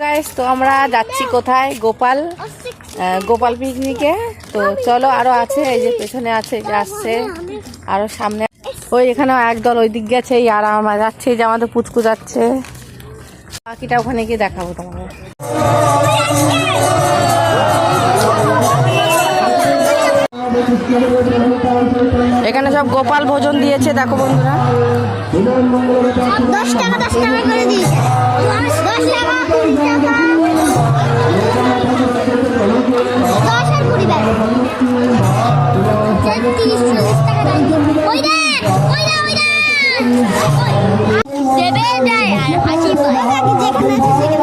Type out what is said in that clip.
Guys, তো আমরা যাচ্ছি কোথায়? গোপাল পিকনিকে। তো চলো, আরো আছে, এই যে পেছনে আছে, এই যে আসছে, আরো সামনে ওই এখানে একদল ওই দিক গেছে, আর আমরা যাচ্ছি, যে আমাদের পুচকু যাচ্ছে। বাকিটা ওখানে গিয়ে দেখাবো তোমাকে। এখানে সব গোপাল ভোজন দিয়েছে, দেখো বন্ধুরা। 10 টাকা করে দিয়েছে। 10 টাকা 20 টাকা 10 আর 20 টাকা 30-40 টাকা দাম। ওই দেখ দেবে দেয় আর 80 টাকা যেখানে আছে সেখানে